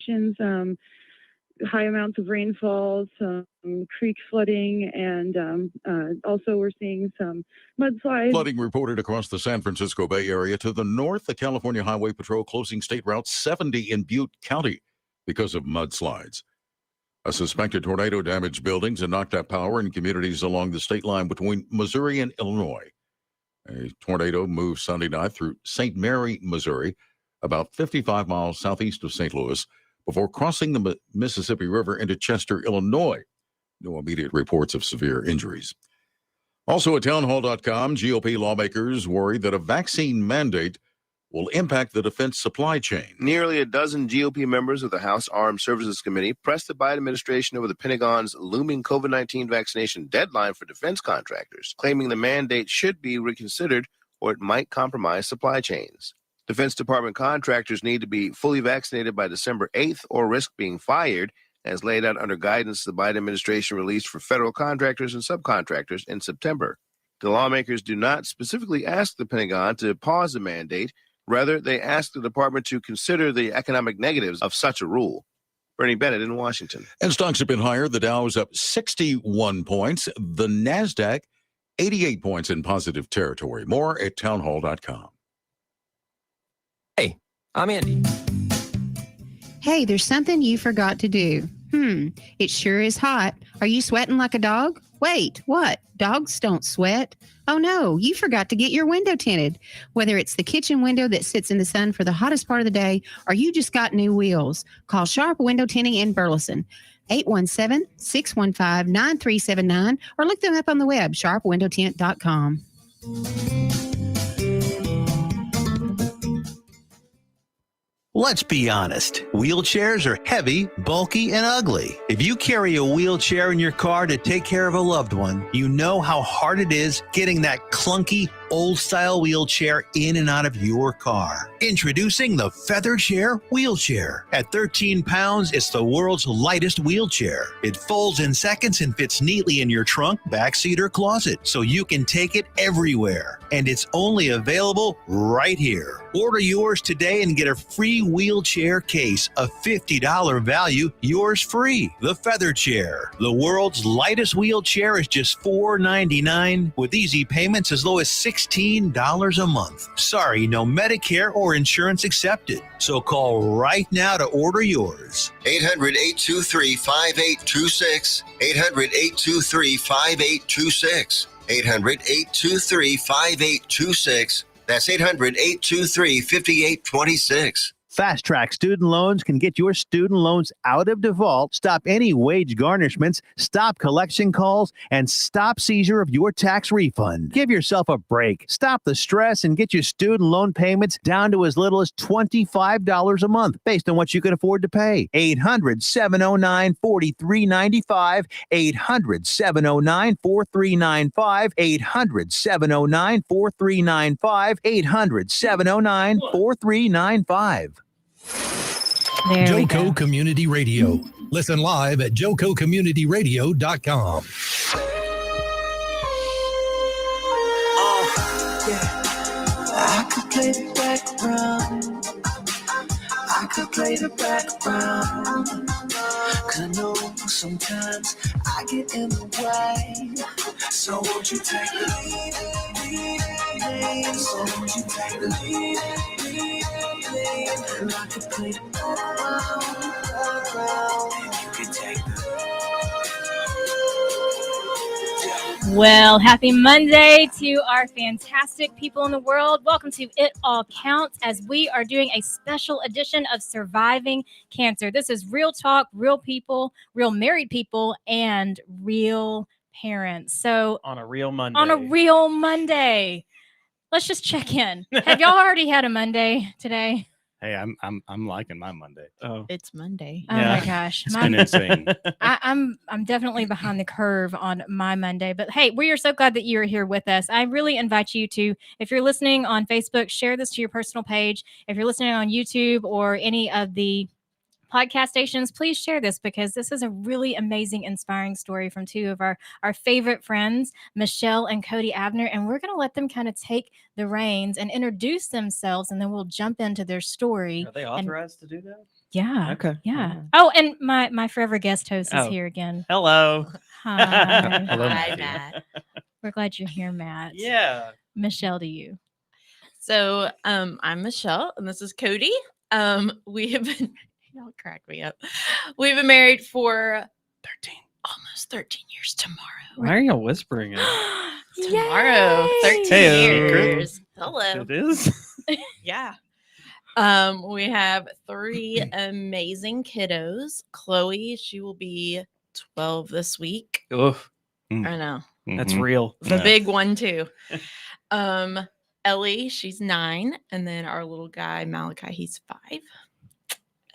conditions, high amounts of rainfall, some creek flooding, and also we're seeing some mudslides. Flooding reported across the San Francisco Bay Area. To the north, the California Highway Patrol closing State Route 70 in Butte County because of mudslides. A suspected tornado damaged buildings and knocked out power in communities along the state line between Missouri and Illinois. A tornado moved Sunday night through St. Mary, Missouri, about 55 miles southeast of St. Louis, before crossing the Mississippi River into Chester, Illinois. No immediate reports of severe injuries. Also at townhall.com, GOP lawmakers worry that a vaccine mandate will impact the defense supply chain. Nearly a dozen GOP members of the House Armed Services Committee pressed the Biden administration over the Pentagon's looming COVID-19 vaccination deadline for defense contractors, claiming the mandate should be reconsidered or it might compromise supply chains. Defense Department contractors need to be fully vaccinated by December 8th or risk being fired, as laid out under guidance the Biden administration released for federal contractors and subcontractors in September. The lawmakers do not specifically ask the Pentagon to pause the mandate. Rather, they ask the department to consider the economic negatives of such a rule. Bernie Bennett in Washington. And stocks have been higher. The Dow is up 61 points. The NASDAQ, 88 points in positive territory. More at townhall.com. Hey, I'm Andy. Hey, there's something you forgot to do. It sure is hot. Are you sweating like a dog? Wait, what? Dogs don't sweat. Oh no, you forgot to get your window tinted. Whether it's the kitchen window that sits in the sun for the hottest part of the day, or you just got new wheels, call Sharp Window Tinting in Burleson. 817-615-9379, or look them up on the web, sharpwindowtint.com. Let's be honest. Wheelchairs are heavy, bulky, and ugly. If you carry a wheelchair in your car to take care of a loved one, you know how hard it is getting that clunky, old-style wheelchair in and out of your car. Introducing the Feather Chair Wheelchair. At 13 pounds, it's the world's lightest wheelchair. It folds in seconds and fits neatly in your trunk, backseat, or closet, so you can take it everywhere. And it's only available right here. Order yours today and get a free wheelchair case, a $50 value, yours free. The Feather Chair. The world's lightest wheelchair is just $4.99 with easy payments as low as $16 a month. Sorry, no Medicare or insurance accepted. So call right now to order yours. 800-823-5826. 800-823-5826. 800-823-5826. That's 800-823-5826. Fast Track Student Loans can get your student loans out of default, stop any wage garnishments, stop collection calls, and stop seizure of your tax refund. Give yourself a break. Stop the stress and get your student loan payments down to as little as $25 a month based on what you can afford to pay. 800-709-4395. 800-709-4395. 800-709-4395. 800-709-4395. Joco Community Radio. Listen live at jococommunityradio.com. I could play the background. I could play the background. 'Cause I know sometimes I get in the way. So won't you take the lead? So won't you take the lead? And I could play the background. And you can take the. Well, happy Monday to our fantastic people in the world. Welcome to It All Counts, as we are doing a special edition of Surviving Cancer. This is real talk, real people, real married people, and real parents. So on a real Monday. Let's just check in. Have y'all already had a Monday today? Hey, I'm liking my Monday. Oh, it's Monday. Oh my gosh, it's been insane. I'm definitely behind the curve on my Monday, but hey, we are so glad that you are here with us. I really invite you to, if you're listening on Facebook, share this to your personal page. If you're listening on YouTube or any of the podcast stations, please share this, because this is a really amazing, inspiring story from two of our favorite friends, Michelle and Cody Abner, and we're going to let them kind of take the reins and introduce themselves, and then we'll jump into their story. Are they authorized to do that? Yeah. Okay. Yeah. Oh, and my forever guest host is here again. Hello. Hi. Hello, Hi, Matthew. Matt. We're glad you're here, Matt. Yeah. Michelle, to you. So, I'm Michelle, and this is Cody. We have been, y'all crack me up. We've been married for almost 13 years tomorrow. Why are y'all whispering it? Tomorrow, 13 Heyo. years. Hello. It is. Yeah. We have 3 amazing kiddos. Chloe, she will be 12 this week. Oof. I know. That's real. The big one too. Ellie, she's 9, and then our little guy Malachi, he's 5.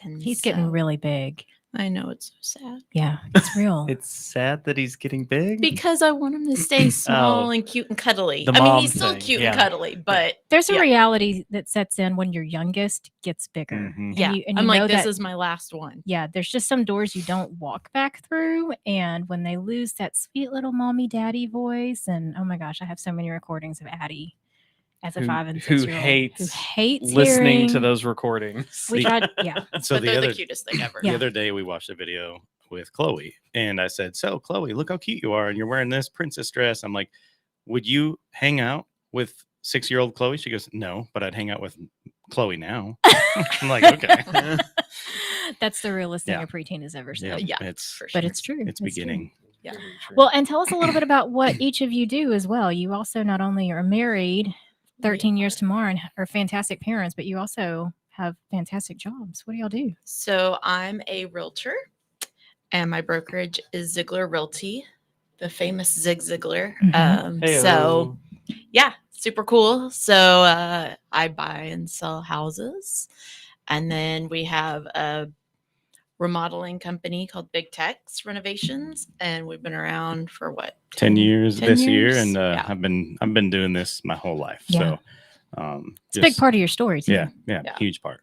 And He's getting really big. I know, it's so sad. Yeah, it's real. It's sad that he's getting big. Because I want him to stay small and cute and cuddly. The I mean, mom he's still thing, cute yeah. and cuddly, but There's a yeah. reality that sets in when your youngest gets bigger. And Yeah, you I'm know like, this that- is my last one. Yeah, there's just some doors you don't walk back through. And when they lose that sweet little mommy daddy voice, and oh my gosh, I have so many recordings of Addie as a 5 and 6 who year old hates listening to hearing- those recordings. We tried, yeah. So But they're the cutest thing ever. The Yeah. other day we watched a video with Chloe, and I said, "So Chloe, look how cute you are, and you're wearing this princess dress." I'm like, "Would you hang out with 6-year-old Chloe?" She goes, "No, but I'd hang out with Chloe now." I'm like, "Okay." That's the realest thing Yeah. a preteen has ever Yeah, said. it's for But sure. it's true. It's true. beginning. Yeah. Well, and tell us a little bit about what each of you do as well. You also not only are married 13 years tomorrow and are fantastic parents, but you also have fantastic jobs. What do y'all do? So I'm a realtor, and my brokerage is Ziegler Realty, the famous Zig Ziglar. Mhm. So yeah, super cool. So I buy and sell houses, and then we have a remodeling company called Big Tex Renovations, and we've been around for what 10 years 10 this year, years? and Yeah. I've been doing this my whole life. Yeah. So It's a big part of your story, too. Yeah, huge part.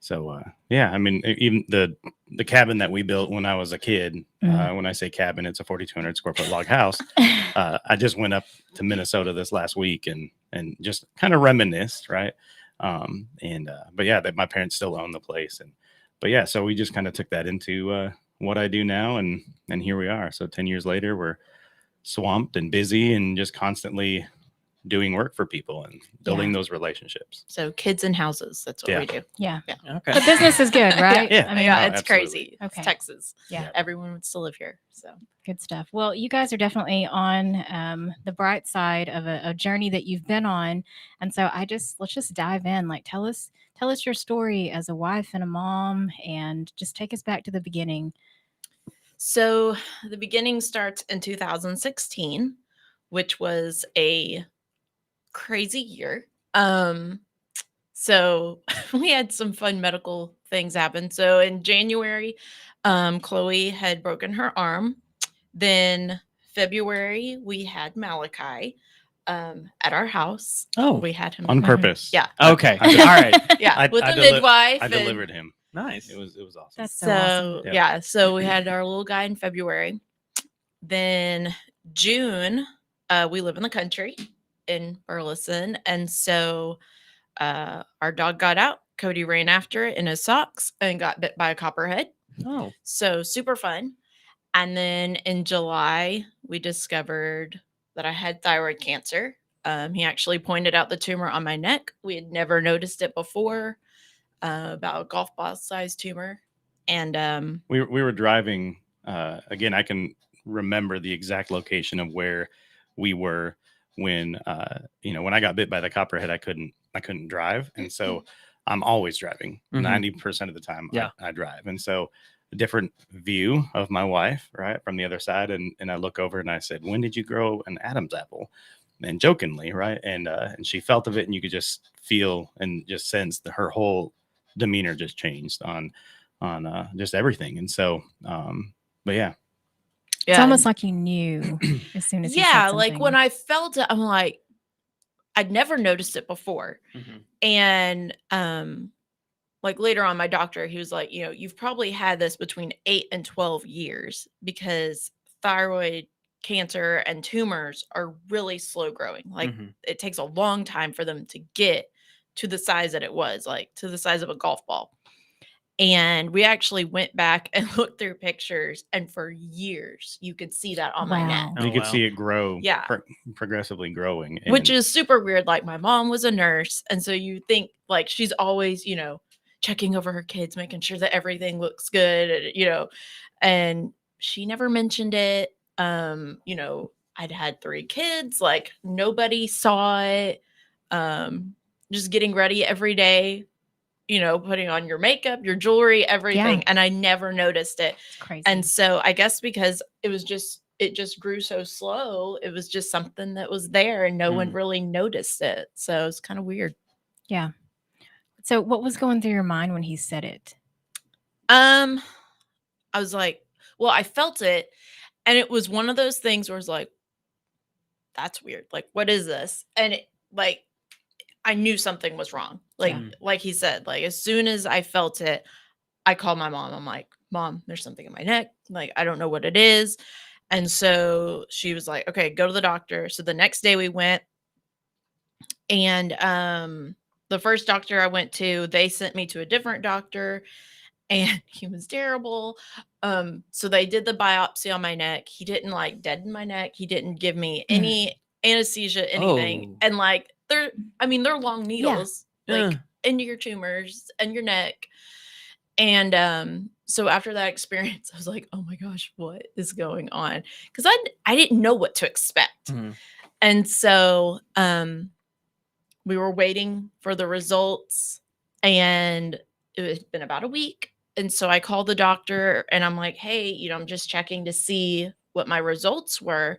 So yeah, I mean, even the cabin that we built when I was a kid. When I say cabin, it's a 4,200 square foot log house. I just went up to Minnesota this last week and just kind of reminisced, right? But yeah, that my parents still own the place, but yeah, so we just kind of took that into what I do now, and here we are. So 10 years later, we're swamped and busy and just constantly doing work for people and building those relationships. So kids and houses, that's what we do. Yeah. Okay. The business is good, right? Yeah. I mean, yeah, Oh, it's absolutely. crazy. Okay. It's Texas. Yeah. Everyone would still live here. So Good stuff. Well, you guys are definitely on the bright side of a journey that you've been on, and so let's just dive in. Like, tell us your story as a wife and a mom, and just take us back to the beginning. So the beginning starts in 2016, which was a crazy year. So we had some fun medical things happen. So in January, Chloe had broken her arm. Then February, we had Malachi at our house. Oh, we had him on purpose. Yeah. Okay. Yeah. All right. Yeah. I with a deli- midwife. I and- delivered him. Nice. It was awesome. That's so So awesome. yeah, so we had our little guy in February. Then June, we live in the country in Burleson, and so our dog got out. Cody ran after it in his socks and got bit by a copperhead. Oh. So super fun. And then in July, we discovered that I had thyroid cancer. He actually pointed out the tumor on my neck. We had never noticed it before. About a golf ball sized tumor. And We were driving. Again, I can remember the exact location of where we were when when I got bit by the copperhead. I couldn't drive, and so I'm always driving. 90% of the time, I drive, and so a different view of my wife, right, from the other side, and I look over and I said, "When did you grow an Adam's apple?" And jokingly, right, and she felt of it, and you could just feel and just sense that her whole demeanor just changed on just everything. And so but yeah, It's almost like you knew as soon as he said yeah, like something. when I felt it, I'm like, I'd never noticed it before. And like later on, my doctor, he was like, you've probably had this between 8 and 12 years because thyroid cancer and tumors are really slow growing. Like it takes a long time for them to get to the size that it was, like to the size of a golf ball. And we actually went back and looked through pictures, and for years you could see that on my neck. You could see it grow, Yeah. progressively growing. Which is super weird. Like, my mom was a nurse, and so you think like she's always, you know, checking over her kids, making sure that everything looks good, and, you know, and she never mentioned it. You know, I'd had 3 kids, like nobody saw it. Just getting ready every day, you know, putting on your makeup, your jewelry, everything. And I never noticed it. It's crazy. And so I guess because it just grew so slow, it was just something that was there and no one really noticed it. So it's kind of weird. Yeah. So what was going through your mind when he said it? I was like, well, I felt it. And it was one of those things where it's like, that's weird. Like, what is this? And it, like, I knew something was wrong. Like he said, like, as soon as I felt it, I called my mom. I'm like, Mom, there's something in my neck. Like, I don't know what it is. And so she was like, okay, go to the doctor. So the next day we went, and the first doctor I went to, they sent me to a different doctor, and he was terrible. So they did the biopsy on my neck. He didn't like deaden my neck. He didn't give me any anesthesia, anything. And like, they're long needles, like into your tumors and your neck. And so after that experience, I was like, oh my gosh, what is going on? Because I didn't know what to expect. And so we were waiting for the results, and it had been about a week. And so I called the doctor, and I'm like, hey, you know, I'm just checking to see what my results were.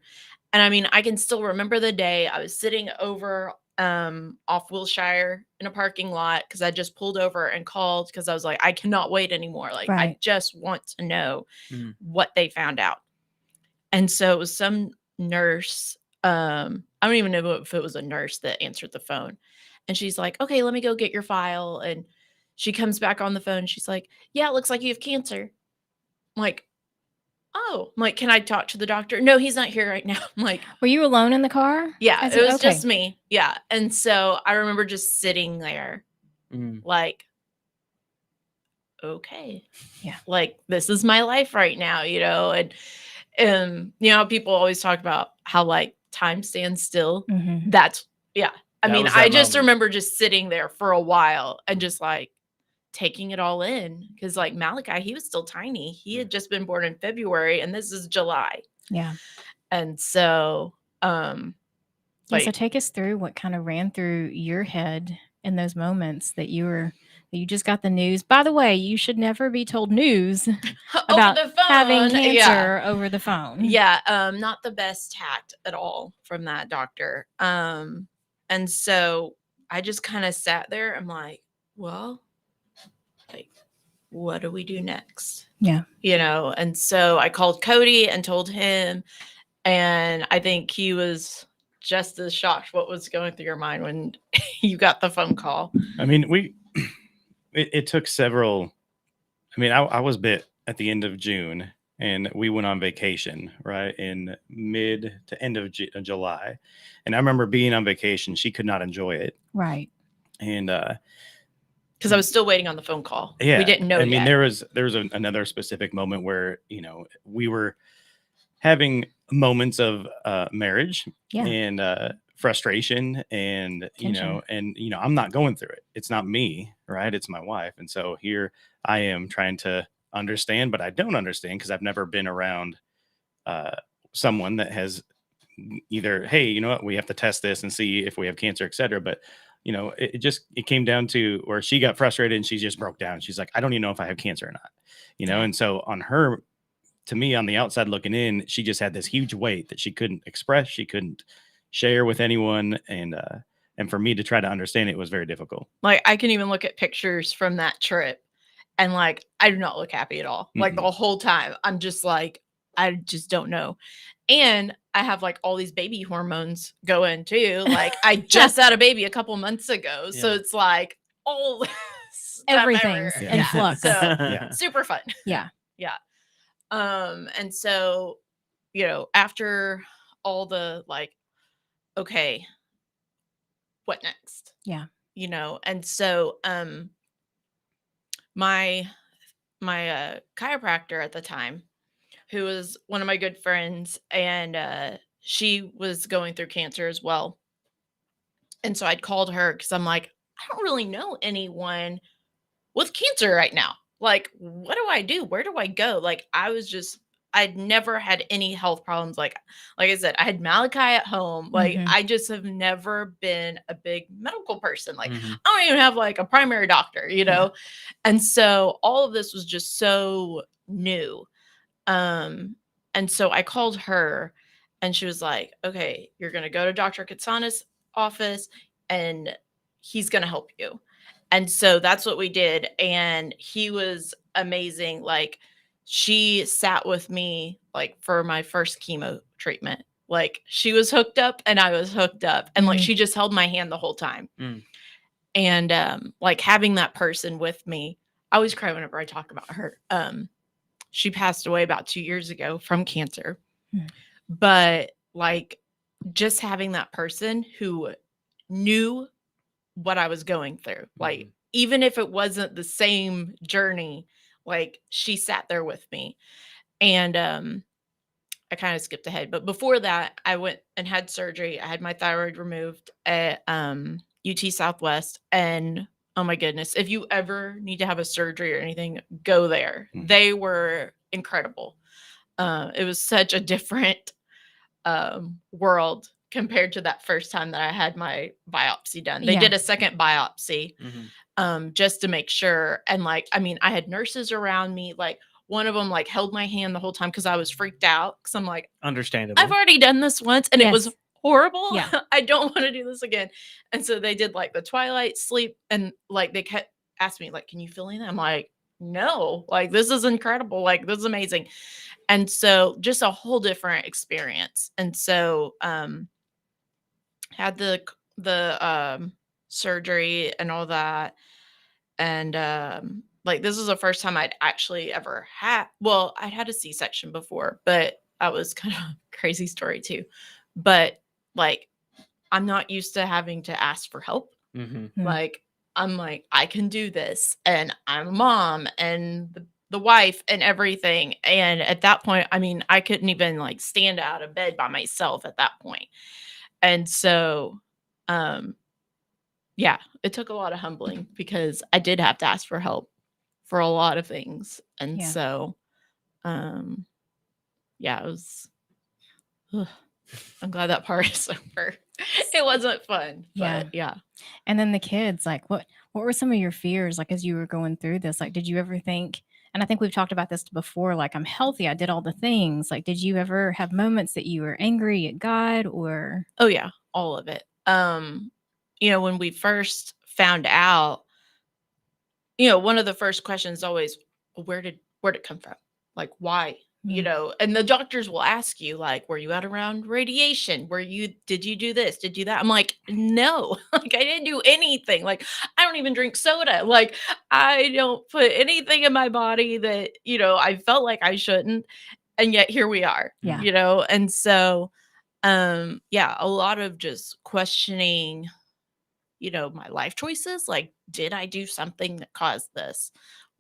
And I mean, I can still remember the day I was sitting over off Wilshire in a parking lot, because I just pulled over and called, because I was like, I cannot wait anymore. Like, I just want to know what they found out. And so it was some nurse. I don't even know if it was a nurse that answered the phone. And she's like, okay, let me go get your file. And she comes back on the phone. She's like, yeah, it looks like you have cancer. I'm like, oh, I'm like, can I talk to the doctor? No, he's not here right now. I'm like, were you alone in the car? Yeah, it was just me. Yeah. And so I remember just sitting there like, okay. Yeah. Like, this is my life right now, you know? And you know, people always talk about how like time stands still. That's, yeah. I just remember just sitting there for a while and just like taking it all in. Cause like Malachi, he was still tiny. He had just been born in February, and this is July. Yeah. And so, so take us through what kind of ran through your head in those moments that you just got the news. By the way, you should never be told news about over the phone. Having cancer over the phone. Yeah. Not the best tact at all from that doctor. And so I just kind of sat there. I'm like, well, like, what do we do next? Yeah. You know? And so I called Cody and told him, and I think he was just as shocked what was going through your mind when you got the phone call. I mean, it took several. I mean, I was bit at the end of June, and we went on vacation right in mid to end of July. And I remember being on vacation. She could not enjoy it. Right. And because I was still waiting on the phone call. Yeah, we didn't know. I mean, yet. there was another specific moment where, you know, we were having moments of marriage and frustration, and Tension. you know, I'm not going through it. It's not me, right? It's my wife. And so here I am trying to understand, but I don't understand because I've never been around someone that has either, hey, you know what, we have to test this and see if we have cancer, et cetera. But you know, it came down to where she got frustrated and she just broke down. She's like, I don't even know if I have cancer or not, you know? And so on her, to me, on the outside looking in, she just had this huge weight that she couldn't express. She couldn't share with anyone. And for me to try to understand it was very difficult. Like, I can even look at pictures from that trip, and like, I do not look happy at all. Like the whole time I'm just like, I just don't know. And I have like all these baby hormones going too. Like, I just had a baby a couple months ago. So it's like all everything's in flux. So super fun. Yeah. Yeah. And so, you know, after all the like, okay, what next? Yeah. You know, and so my my chiropractor at the time, who was one of my good friends, and she was going through cancer as well. And so I'd called her because I'm like, I don't really know anyone with cancer right now. Like, what do I do? Where do I go? Like, I'd never had any health problems. Like I said, I had Malachi at home. Like, I just have never been a big medical person. Like, I don't even have like a primary doctor, you know? And so all of this was just so new. And so I called her and she was like, okay, you're going to go to Dr. Katsana's office and he's going to help you. And so that's what we did. And he was amazing. Like, she sat with me like for my first chemo treatment. Like, she was hooked up and I was hooked up. And like, she just held my hand the whole time. And like having that person with me, I always cry whenever I talk about her. She passed away about 2 years ago from cancer. But like, just having that person who knew what I was going through, like, even if it wasn't the same journey, like, she sat there with me. And I kind of skipped ahead, but before that, I went and had surgery. I had my thyroid removed at UT Southwest. And oh my goodness, if you ever need to have a surgery or anything, go there. They were incredible. It was such a different world compared to that first time that I had my biopsy done. They did a second biopsy just to make sure. And like, I mean, I had nurses around me. Like, one of them like held my hand the whole time because I was freaked out. Because I'm like, understandable. I've already done this once and it was horrible. Yeah. I don't want to do this again. And so they did like the twilight sleep, and like they kept asking me like, can you feel anything? I'm like, no, like, this is incredible. Like, this is amazing. And so just a whole different experience. And so had the surgery and all that. And like, this was the first time I'd actually ever had, well, I'd had a C-section before, but that was kind of a crazy story too. But like, I'm not used to having to ask for help. Like, I'm like, I can do this, and I'm a mom and the wife and everything. And at that point, I mean, I couldn't even like stand out of bed by myself at that point. And so, yeah, it took a lot of humbling because I did have to ask for help for a lot of things. And so, yeah, it was, I'm glad that part is over. It wasn't fun, but yeah. And then the kids, like, what were some of your fears, like, as you were going through this? Like, did you ever think, and I think we've talked about this before, like, I'm healthy, I did all the things. Like, did you ever have moments that you were angry at God or? Oh yeah, all of it. You know, when we first found out, you know, one of the first questions always, where did it come from? Like, why? You know, and the doctors will ask you, like, were you out around radiation? Did you do this? Did you that? I'm like, no, like, I didn't do anything. Like, I don't even drink soda. Like, I don't put anything in my body that, you know, I felt like I shouldn't. And yet here we are, you know? And so, yeah, a lot of just questioning, you know, my life choices. Like, did I do something that caused this?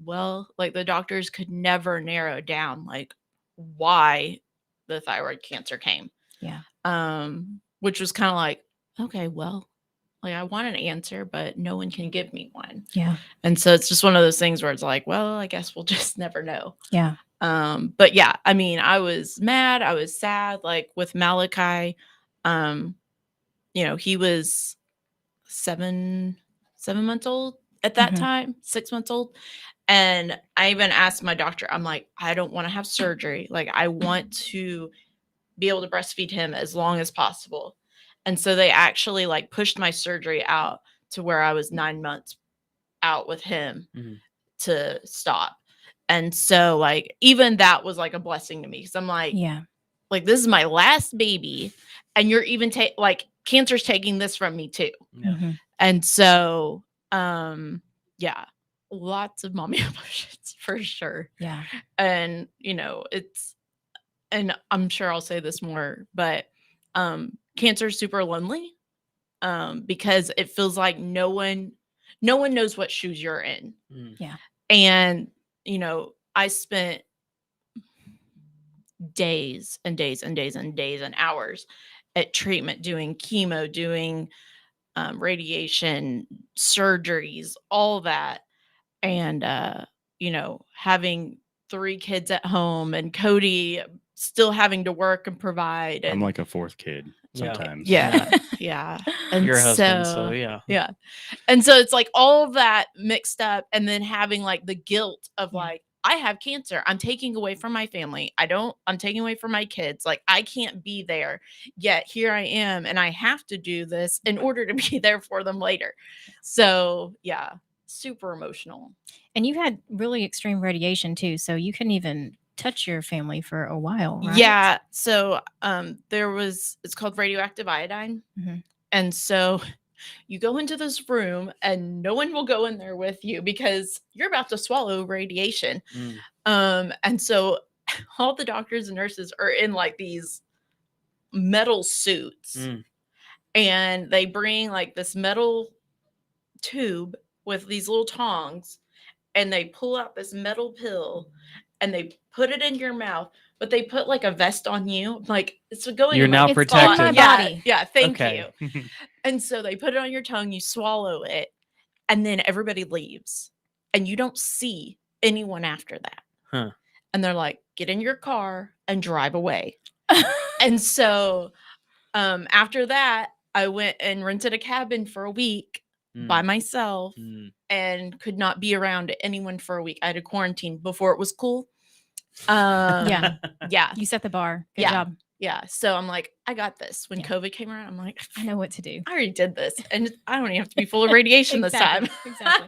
Well, like, the doctors could never narrow down, like, why the thyroid cancer came. Which was kind of like, okay, well, like, I want an answer, but no one can give me one. And so it's just one of those things where it's like, well, I guess we'll just never know. But yeah, I mean, I was mad, I was sad. Like, with Malachi, you know, he was 7 months old at that time, 6 months old. And I even asked my doctor, I'm like, I don't want to have surgery. Like, I want to be able to breastfeed him as long as possible. And so they actually like pushed my surgery out to where I was 9 months out with him to stop. And so like, even that was like a blessing to me. Cause I'm like, like, this is my last baby. And you're even like, cancer's taking this from me too. And so, yeah, lots of mommy emotions for sure. And, you know, and I'm sure I'll say this more, but cancer is super lonely because it feels like no one knows what shoes you're in. And, I spent days and days and days and days and hours at treatment, doing chemo, doing radiation, surgeries, all that. And, having 3 kids at home and Cody still having to work and provide. I'm And like a 4th kid Yeah. sometimes. yeah, yeah. And Your husband, so, so yeah. yeah. And so it's like all of that mixed up, and then having like the guilt of like, I have cancer. I'm taking away from my family. I'm taking away from my kids. Like, I can't be there. Yet here I am, and I have to do this in order to be there for them later. So, yeah, super emotional. And you had really extreme radiation too, so you couldn't even touch your family for a while, right? Yeah. So, it's called radioactive iodine. Mhm. And so you go into this room and no one will go in there with you because you're about to swallow radiation. And so all the doctors and nurses are in like these metal suits, and they bring like this metal tube with these little tongs, and they pull out this metal pill and they put it in your mouth, but they put like a vest on you. Like, it's going You're in now my protected. body. Yeah, Yeah, yeah, thank Okay. you. And so they put it on your tongue, you swallow it, and then everybody leaves. And you don't see anyone after that. Huh. And they're like, get in your car and drive away. And so after that, I went and rented a cabin for a week by myself and could not be around anyone for a week. I had to quarantine before it was cool. Yeah. Yeah. You set the bar. Good Yeah. job. Yeah. So I'm like, I got this. When Yeah. COVID came around, I'm like, I know what to do. I already did this, and I don't even have to be full of radiation this time. Exactly.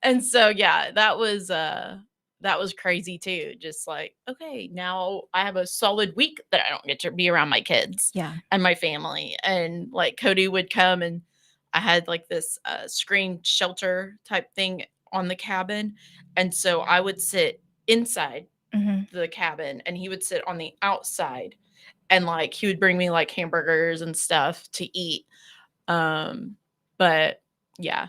And so, yeah, that was crazy too. Just like, okay, now I have a solid week that I don't get to be around my kids Yeah. and my family. And like Cody would come, and I had like this screen shelter type thing on the cabin. And so I would sit inside the cabin and he would sit on the outside, and like he would bring me like hamburgers and stuff to eat. But yeah,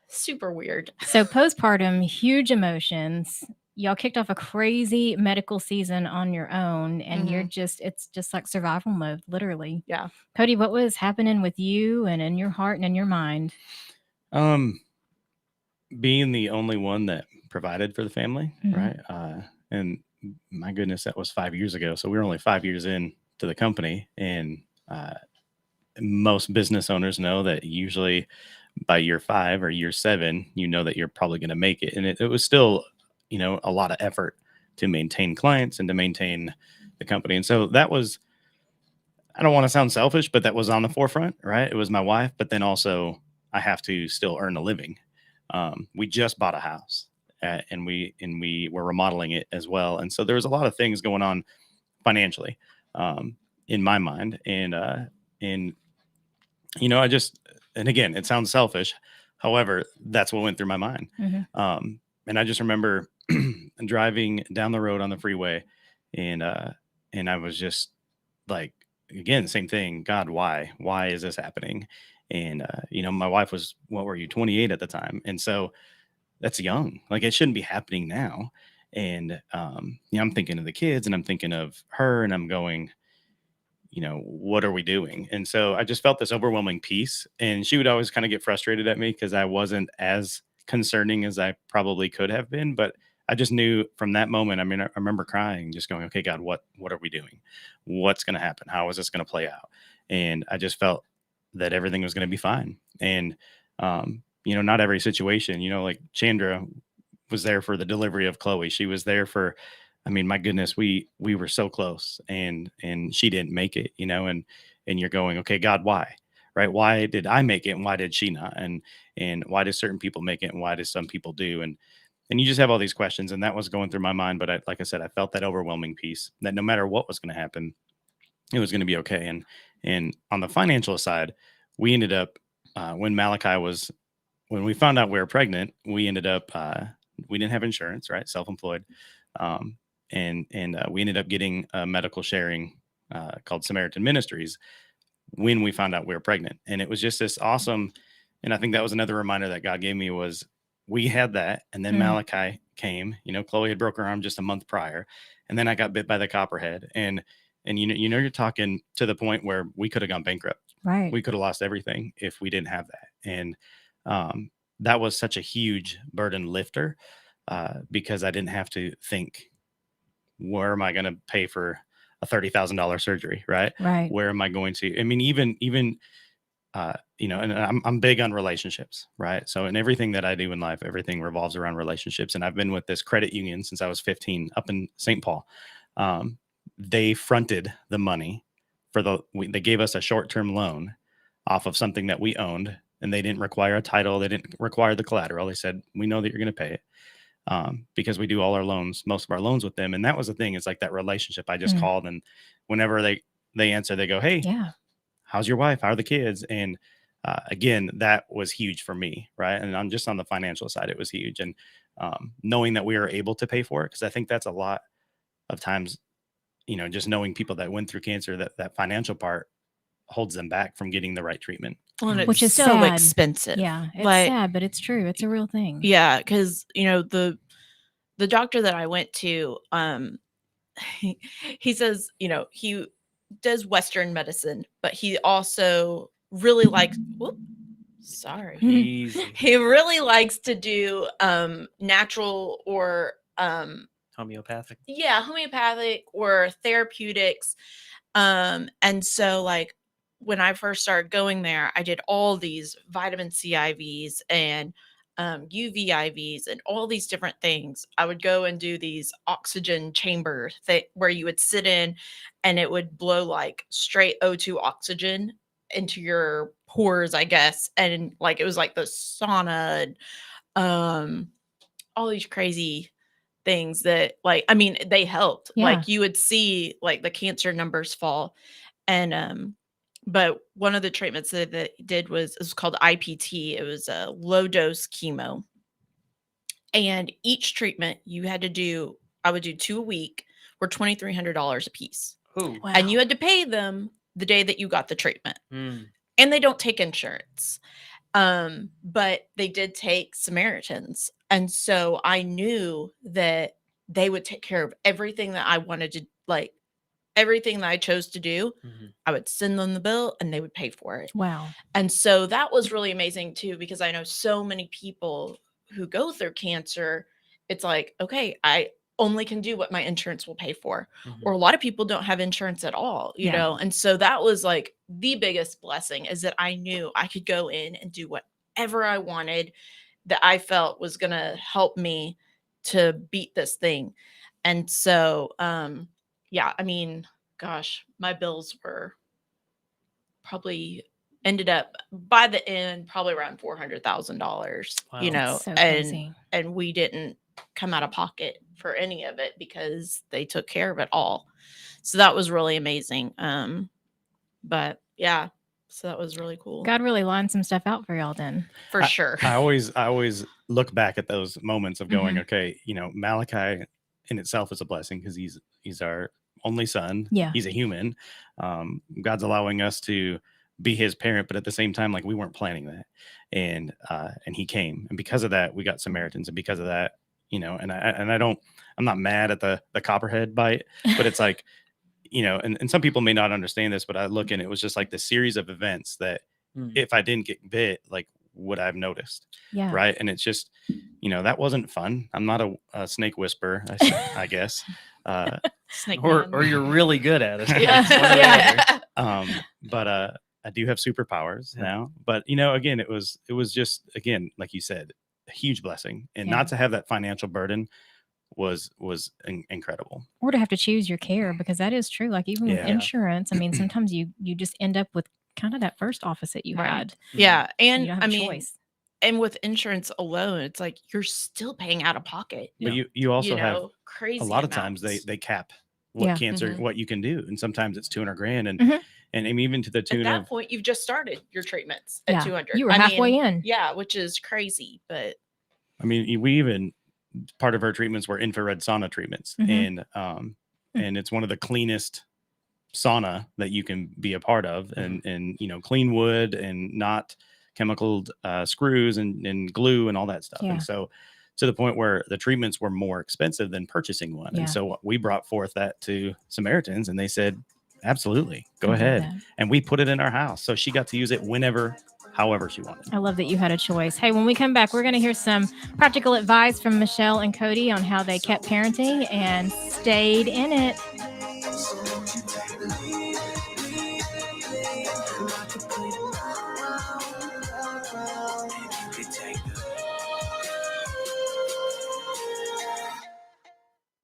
super weird. So postpartum, huge emotions. Y'all kicked off a crazy medical season on your own, and it's just like survival mode, literally. Yeah. Cody, what was happening with you and in your heart and in your mind? Being the only one that provided for the family, Mhm. right? And my goodness, that was 5 years ago. So we were only 5 years in to the company, and most business owners know that usually by year 5 or year 7, you know that you're probably going to make it. And it was still, a lot of effort to maintain clients and to maintain the company. And so that was, I don't want to sound selfish, but that was on the forefront, right? It was my wife, but then also I have to still earn a living. We just bought a house, and we were remodeling it as well. And so there was a lot of things going on financially, in my mind. And and again, it sounds selfish. However, that's what went through my mind. And I just remember driving down the road on the freeway, and I was just like, again, same thing. God, why is this happening? And, my wife was, what were you, 28 at the time? And so that's young. Like, it shouldn't be happening now. And, I'm thinking of the kids, and I'm thinking of her, and I'm going, what are we doing? And so I just felt this overwhelming peace, and she would always kind of get frustrated at me because I wasn't as concerning as I probably could have been. But I just knew from that moment, I remember crying, just going, okay, God, what are we doing? What's going to happen? How is this going to play out? And I just felt that everything was going to be fine. And, not every situation, like Chandra was there for the delivery of Chloe. She was there for, my goodness, we were so close, and she didn't make it, and you're going, okay, God, why? Right? Why did I make it, and why did she not? And why do certain people make it, and why do some people do? And you just have all these questions, and that was going through my mind. But like I said, I felt that overwhelming peace that no matter what was going to happen, it was going to be okay. And on the financial side, we ended up when we found out we were pregnant, we ended up we didn't have insurance, right? Self-employed. And we ended up getting a medical sharing called Samaritan Ministries when we found out we were pregnant. And it was just this awesome. And I think that was another reminder that God gave me was we had that. And then Malachi came. Chloe had broke her arm just a month prior, and then I got bit by the copperhead, and you're talking to the point where we could have gone bankrupt. Right. We could have lost everything if we didn't have that. And that was such a huge burden lifter because I didn't have to think, where am I going to pay for a $30,000 surgery? Right. Right. Where am I going to? I mean, even and I'm big on relationships, right? So in everything that I do in life, everything revolves around relationships. And I've been with this credit union since I was 15 up in St. Paul. They fronted the money they gave us a short-term loan off of something that we owned, and they didn't require a title. They didn't require the collateral. They said, we know that you're going to pay it because we do all our loans, most of our loans with them. And that was the thing. It's like that relationship. I just called, and whenever they answer, they go, hey, yeah, how's your wife? How are the kids? And again, that was huge for me. Right. And I'm just on the financial side, it was huge. And knowing that we were able to pay for it, because I think that's a lot of times, just knowing people that went through cancer, that financial part holds them back from getting the right treatment. Well, which is so sad. expensive. Yeah, it's Like, sad, but it's true. It's a real thing. Yeah, because the doctor that I went to, he says, he does Western medicine, but he also really likes. Whoop, sorry, Easy. he really likes to do natural or Homeopathic. yeah, homeopathic or therapeutics. And so like when I first started going there, I did all these vitamin C IVs and UV IVs and all these different things. I would go and do these oxygen chamber where you would sit in and it would blow like straight O2 oxygen into your pores, I guess. And like, it was like the sauna and all these crazy things that like, I mean, they helped. Yeah. Like you would see like the cancer numbers fall. And but one of the treatments that they did was called IPT. It was a low dose chemo. And each treatment you had to do, I would do 2 a week, were $2,300 a piece. Ooh. Wow. And you had to pay them the day that you got the treatment. Mm. And they don't take insurance. But they did take Samaritans. And so I knew that they would take care of everything that I wanted to, like everything that I chose to do. Mhm. I would send them the bill and they would pay for it. Wow. And so that was really amazing too, because I know so many people who go through cancer. It's like, okay, I only can do what my insurance will pay for. Mhm. Or a lot of people don't have insurance at all, you Yeah. know? And so that was like the biggest blessing, is that I knew I could go in and do whatever I wanted that I felt was going to help me to beat this thing. And so, yeah, I mean, gosh, my bills were probably ended up by the end, probably around $400,000, Wow. you know, That's so crazy. and we didn't come out of pocket for any of it because they took care of it all. So that was really amazing. But yeah, so that was really cool. God really lined some stuff out for y'all then. For sure. I always look back at those moments of going, Mhm. okay, Malachi in itself is a blessing because he's our only son. Yeah. He's a human. God's allowing us to be his parent, but at the same time, like, we weren't planning that. And he came, and because of that, we got Samaritans, and because of that, and I'm not mad at the copperhead bite, but it's like, and some people may not understand this, but I look, and it was just like the series of events that if I didn't get bit, like, would I have noticed? Yeah. Right. And it's just, that wasn't fun. I'm not a snake whisperer, I guess. Snake Or man. you're really good at it. Yeah. It's one or the other. Yeah. But I do have superpowers Yeah. now. But again, it was just, again, like you said, a huge blessing, and Yeah. not to have that financial burden was incredible. Or to have to choose your care, because that is true. Like even with Yeah. insurance, I mean, sometimes you just end up with kind of that first office that you Right. had. Yeah. You And don't have I a mean, choice. and with insurance alone, it's like you're still paying out of pocket. But you also have crazy a lot of times amounts. they cap what Yeah. cancer, Mhm. what you can do, and sometimes it's $200,000, and Mhm. and even to the At tune that of point, you've just started your treatments at Yeah. 200. You were I halfway mean, in. Yeah, which is crazy, but we even, part of our treatments were infrared sauna treatments, Mhm. and it's one of the cleanest sauna that you can be a part of, and clean wood and not chemical screws and glue and all that stuff. Yeah. And so to the point where the treatments were more expensive than purchasing one. Yeah. And so we brought forth that to Samaritans, and they said, absolutely, go I love ahead. that. And we put it in our house. So she got to use it whenever, however she wanted. I love that you had a choice. Hey, when we come back, we're going to hear some practical advice from Michelle and Cody on how they kept parenting and stayed in it.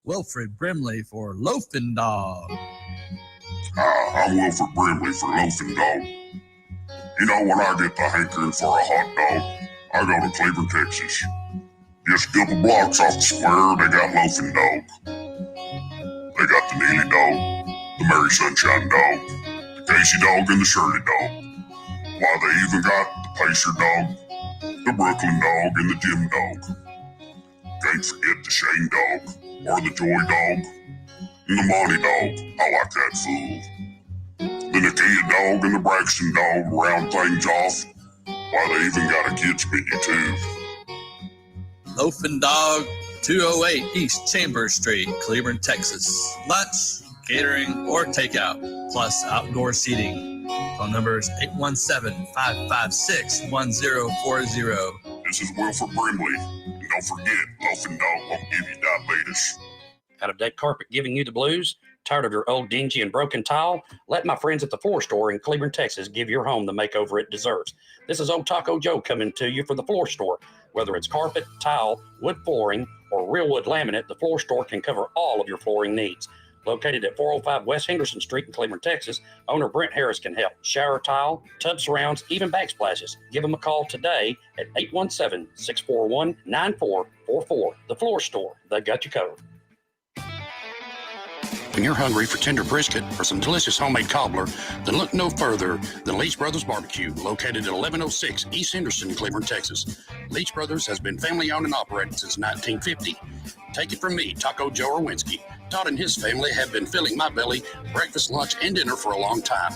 Wilfred Brimley for Loafing Dog. I'm Wilfred Brimley for Loafing Dog. You know, when I get the hankering for a hot dog, I go to Cleveland, Texas. Just a couple blocks off the square, they got Loafing Dog. They got the Neely Dog, the Mary Sunshine Dog, the Casey Dog, and the Shirley Dog. Why, they even got the Pacer Dog, the Brooklyn Dog, and the Jim Dog. Can't forget the Shane Dog, or the Joy Dog, and the Monty Dog. I like that fool. The Nakia Dog and the Braxton Dog round things off. Why, they even got a kids menu too. Loafing Dog, 208 East Chambers Street, Cleveland, Texas. Lunch, catering, or takeout, plus outdoor seating. Phone numbers 817-556-1040. This is Wilfred Brimley. And don't forget, Loafing Dog won't give you diabetes. Out of dead carpet giving you the blues? Tired of your old dingy and broken tile? Let my friends at the Floor Store in Cleveland, Texas give your home the makeover it deserves. This is Old Taco Joe coming to you for the Floor Store. Whether it's carpet, tile, wood flooring, or real wood laminate, the Floor Store can cover all of your flooring needs. Located at 405 West Henderson Street in Cleveland, Texas, owner Brent Harris can help. Shower tile, tub surrounds, even backsplashes. Give them a call today at 817-641-9444. The Floor Store, they got you covered. When you're hungry for tender brisket or some delicious homemade cobbler, then look no further than Leach Brothers Barbecue, located at 1106 East Henderson in Cleveland, Texas. Leach Brothers has been family-owned and operated since 1950. Take it from me, Taco Joe Orwinski. Todd and his family have been filling my belly breakfast, lunch, and dinner for a long time.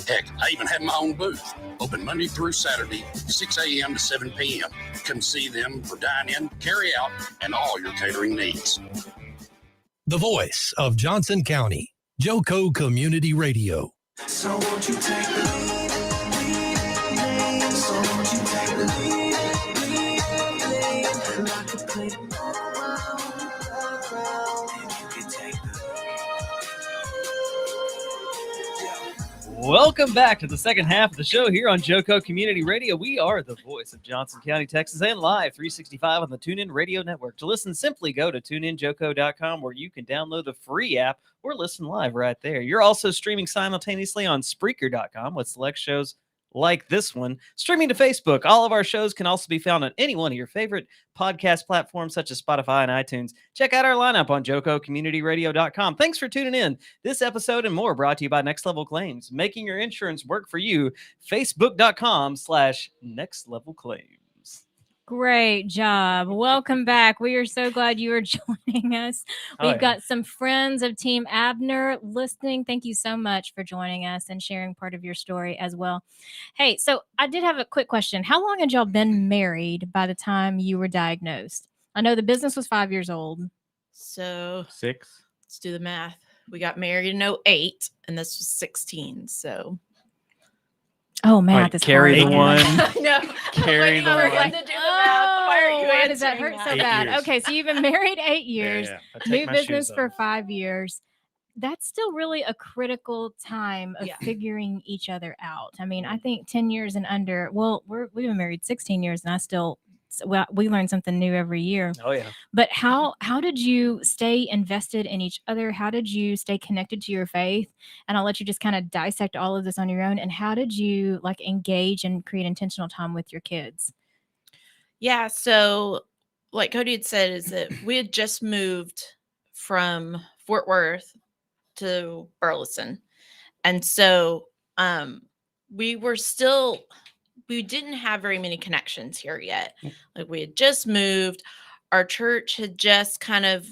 Heck, I even have my own booth, open Monday through Saturday, 6 a.m. to 7 p.m. Come see them for dine-in, carry-out, and all your catering needs. The voice of Johnson County, Joco Community Radio. So won't you take the lead? So won't you take the lead? And I could play the background, and you could take the Welcome back to the second half of the show here on Joco Community Radio. We are the voice of Johnson County, Texas, and live 365 on the TuneIn Radio Network. To listen, simply go to tuneinjoco.com, where you can download the free app or listen live right there. You're also streaming simultaneously on Spreaker.com with select shows like this one. Streaming to Facebook, all of our shows can also be found on any one of your favorite podcast platforms such as Spotify and iTunes. Check out our lineup on jococommunityradio.com. Thanks for tuning in. This episode and more brought to you by Next Level Claims, making your insurance work for you. Facebook.com/nextlevelclaims. Great job. Welcome back. We are so glad you are joining us. We've got some friends of Team Abner listening. Thank you so much for joining us and sharing part of your story as well. Hey, so I did have a quick question. How long had y'all been married by the time you were diagnosed? I know the business was 5 years old. So 6. Let's do the math. We got married in 2008, and this was 16. So oh, math is carry hard. the one. I know. Carry the one. To do the math. Why are you why does that answering hurt so 8 bad? years. Okay, so you've been married 8 years, I take new my business shoes for off. 5 years. That's still really a critical time of Yeah. figuring each other out. I mean, I think 10 years and under, well, we've been married 16 years and I still, we learn something new every year. Oh, yeah. But how did you stay invested in each other? How did you stay connected to your faith? And I'll let you just kind of dissect all of this on your own. And how did you like engage and create intentional time with your kids? Yeah. So, like Cody had said, is that we had just moved from Fort Worth to Burleson. And so we didn't have very many connections here yet. Like we had just moved. Our church had just kind of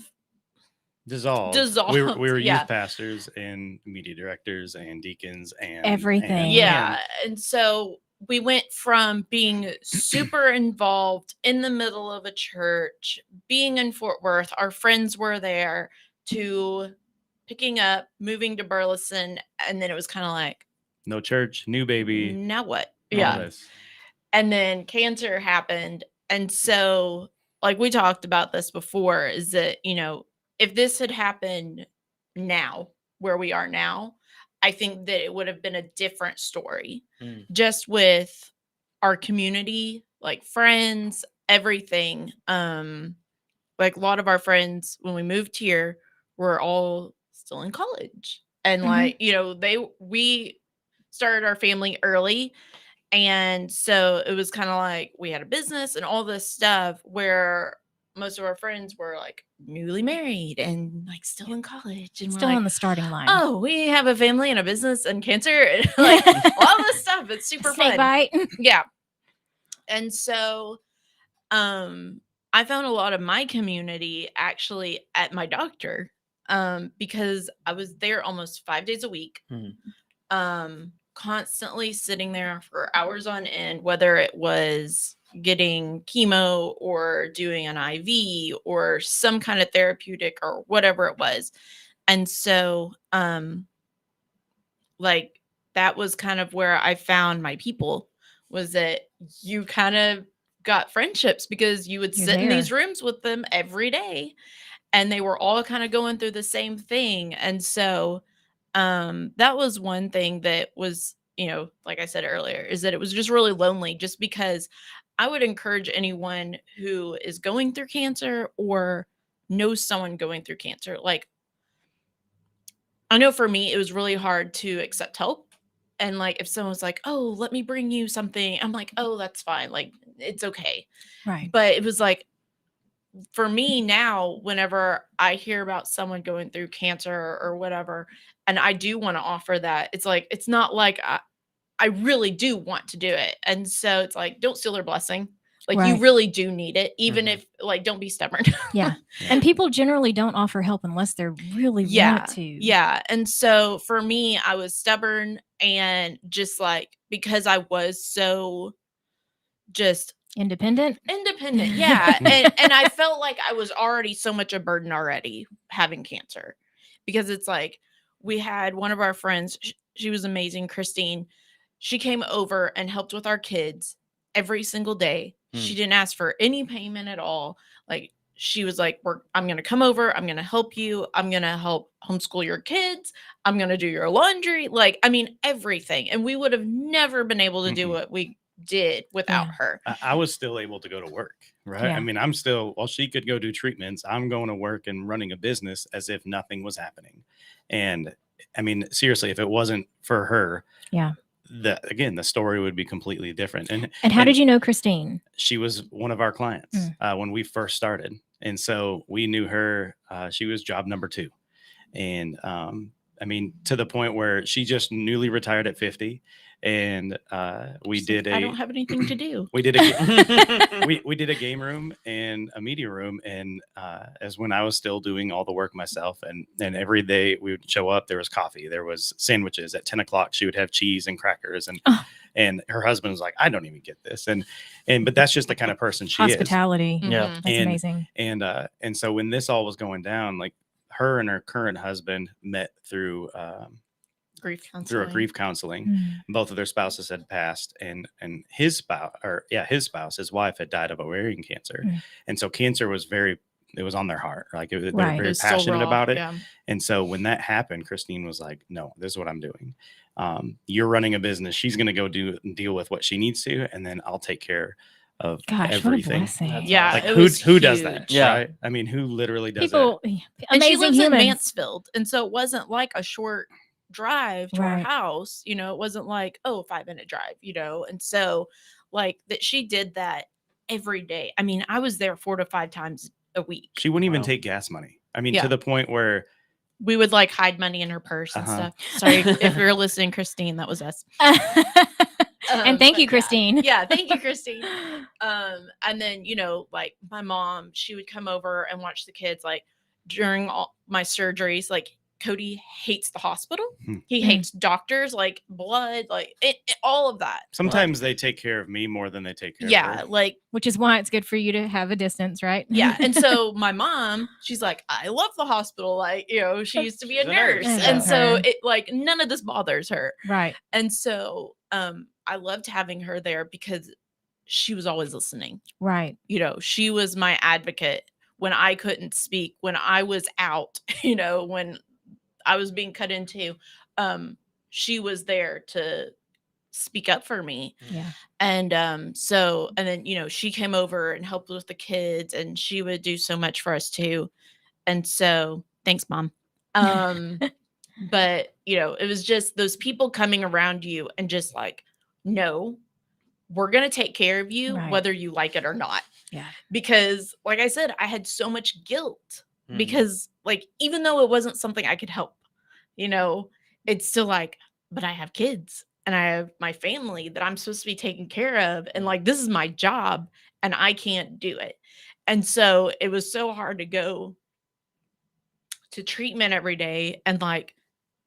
Dissolved. We were yeah. youth pastors and media directors and deacons and Everything. Yeah. And so we went from being super involved in the middle of a church, being in Fort Worth, our friends were there, to picking up, moving to Burleson, and then it was kind of like, No church, new baby. now what? all Yeah. this. And then cancer happened. And so, like we talked about this before, is that, if this had happened now, where we are now, I think that it would have been a different story. Just with our community, like friends, everything. Like a lot of our friends, when we moved here, were all still in college. And like, we started our family early. And so it was kind of like we had a business and all this stuff, where most of our friends were like newly married and like still in college and Still we're on like, the starting line. oh, we have a family and a business and cancer and like all this stuff. It's super Snake fun. bite. Yeah. And so I found a lot of my community actually at my doctor, because I was there almost 5 days a week. Constantly sitting there for hours on end, whether it was getting chemo or doing an IV or some kind of therapeutic or whatever it was. And so, like, that was kind of where I found my people, was that you kind of got friendships because you would You're sit in there. these rooms with them every day, and they were all kind of going through the same thing. And so, that was one thing that was, like I said earlier, is that it was just really lonely, just because I would encourage anyone who is going through cancer or knows someone going through cancer. Like, I know for me, it was really hard to accept help. And like, if someone's like, oh, let me bring you something, I'm like, oh, that's fine. Like, it's okay. Right. But it was like, for me now, whenever I hear about someone going through cancer or whatever, and I do want to offer that, it's like, it's not like I really do want to do it. And so it's like, don't steal their blessing. Like, you Right. really do need it, even if, like, don't be stubborn. Yeah. And people generally don't offer help unless they really want to. Yeah. And so for me, I was stubborn, and just like, because I was so just Independent. Yeah. And I felt like I was already so much a burden already having cancer, because it's like, we had one of our friends, she was amazing, Christine. She came over and helped with our kids every single day. She didn't ask for any payment at all. Like, she was like, I'm going to come over. I'm going to help you. I'm going to help homeschool your kids. I'm going to do your laundry. Like, I mean, everything. And we would have never been able to do what we did without her. I was still able to go to work, right? Yeah. I mean, I'm still, while she could go do treatments, I'm going to work and running a business as if nothing was happening. And I mean, seriously, if it wasn't for her, Yeah. the story would be completely different. And how did you know Christine? She was one of our clients when we first started. And so we knew her, she was job number 2. And I mean, to the point where she just newly retired at 50. And we did I don't have anything to do. we did a we did a game room and a media room, and as when I was still doing all the work myself, and every day we would show up, there was coffee, there was sandwiches at 10 o'clock. She would have cheese and crackers, and her husband was like, I don't even get this, but that's just the kind of person she Hospitality. is. Yeah, that's amazing. And so when this all was going down, like, her and her current husband met through a grief counseling. Both of their spouses had passed, and his spouse, his wife, had died of ovarian cancer. And so cancer was it was on their heart. Like, they were very passionate about it. Yeah. And so when that happened, Christine was like, no, this is what I'm doing. You're running a business. She's going to go deal with what she needs to, and then I'll take care of everything. What a blessing. Yeah. Like, it who was does that? huge. Yeah. Right? I mean, who literally does People, that? And she amazing lives in humans. Mansfield. And so it wasn't like a short drive to our Right. house. It wasn't like, 5-minute drive, And so, like, that she did that every day. I mean, I was there 4 to 5 times a week. She wouldn't even take gas money. I mean, Yeah. to the point where We would like hide money in her purse and stuff. Sorry if you're listening, Christine, that was us. And thank you, but Christine. Yeah, thank you, Christine. And then, like, my mom, she would come over and watch the kids, like, during all my surgeries, like, Cody hates the hospital. Hmm. He hates doctors, like blood, like all of that. Sometimes they take care of me more than they take care of Yeah, her. like, which is why it's good for you to have a distance, right? yeah. And so my mom, she's like, I love the hospital. Like, you know, she used to be a She's a nurse, nurse. I And love so her. it like none of this bothers her. Right. And so I loved having her there because she was always listening. Right. You know, she was my advocate when I couldn't speak, when I was out, you know, when I was being cut into. She was there to speak up for me. Yeah. And so, and then, you know, she came over and helped with the kids, and she would do so much for us too. And so, thanks, Mom. But, you know, it was just those people coming around you and just like, no, we're going to take care of you, Right. whether you like it or not. Yeah. Because, like I said, I had so much guilt because, like, even though it wasn't something I could help, you know, it's still like, but I have kids and I have my family that I'm supposed to be taking care of. And like, this is my job and I can't do it. And so it was so hard to go to treatment every day and like,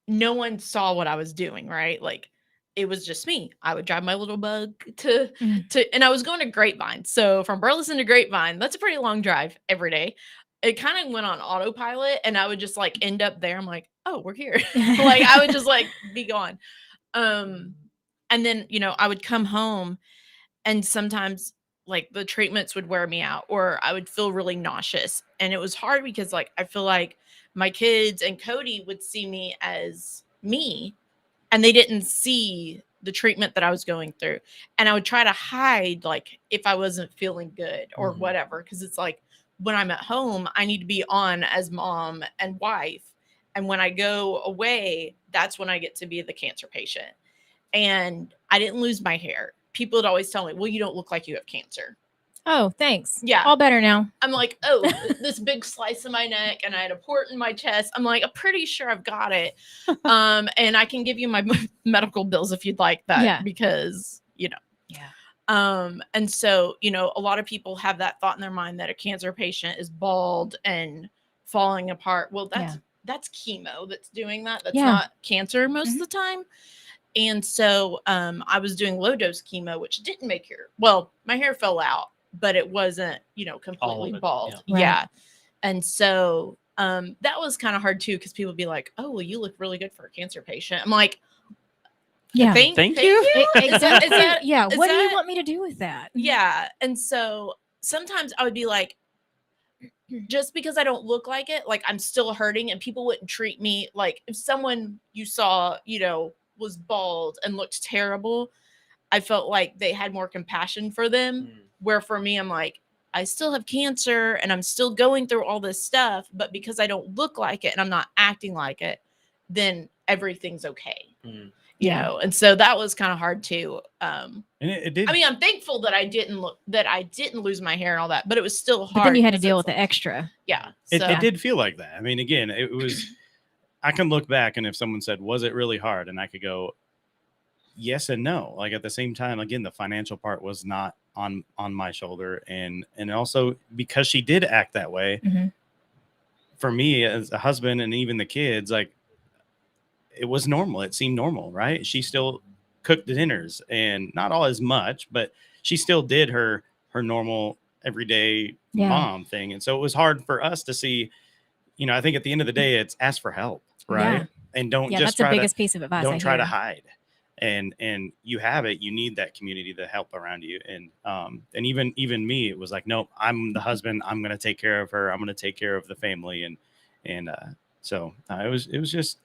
no one saw what I was doing, right? Like, it was just me. I would drive my little bug to and I was going to Grapevine. So from Burleson to Grapevine, that's a pretty long drive every day. It kind of went on autopilot and I would just like end up there. I'm like, oh, we're here. Like I would just like be gone. And then, you know, I would come home and sometimes like the treatments would wear me out or I would feel really nauseous. And it was hard because like I feel like my kids and Cody would see me as me and they didn't see the treatment that I was going through. And I would try to hide like if I wasn't feeling good or whatever. Cause it's like when I'm at home, I need to be on as mom and wife. And when I go away, that's when I get to be the cancer patient. And I didn't lose my hair. People would always tell me, well, you don't look like you have cancer. Oh, thanks. Yeah. All better now. I'm like, oh, this big slice in my neck and I had a port in my chest. I'm like, I'm pretty sure I've got it. And I can give you my medical bills if you'd like that. Yeah. Because, you know. Yeah. And so, you know, a lot of people have that thought in their mind that a cancer patient is bald and falling apart. Well, that's chemo that's doing that. That's not cancer most of the time. And so I was doing low dose chemo, which didn't make my hair fell out, but it wasn't, you know, completely bald. Yeah. And so that was kind of hard too, because people would be like, oh, well, you look really good for a cancer patient. I'm like, yeah, thank you. Exactly. Is What do you that- want me to do with that? Yeah. And so sometimes I would be like, just because I don't look like it, like I'm still hurting and people wouldn't treat me like if someone you saw, you know, was bald and looked terrible, I felt like they had more compassion for them. Where for me, I'm like, I still have cancer and I'm still going through all this stuff, but because I don't look like it and I'm not acting like it, then everything's okay. You know, and so that was kind of hard too. And it did. I mean, I'm thankful that I didn't lose my hair and all that, but it was still hard. But then you had to 'cause deal it's with the extra. Yeah. It did feel like that. I mean, again, it was, I can look back and if someone said, was it really hard? And I could go, yes and no. Like at the same time, again, the financial part was not on my shoulder. And also because she did act that way, for me as a husband and even the kids, like it was normal. It seemed normal, right? She still cooked the dinners and not all as much, but she still did her normal everyday mom thing. And so it was hard for us to see, you know, I think at the end of the day, it's ask for help, right? Yeah. And don't just that's try the biggest piece of advice. don't try to hide. And you have it, you need that community to help around you. And even me, it was like, nope, I'm the husband. I'm going to take care of her. I'm going to take care of the family. And so it was just,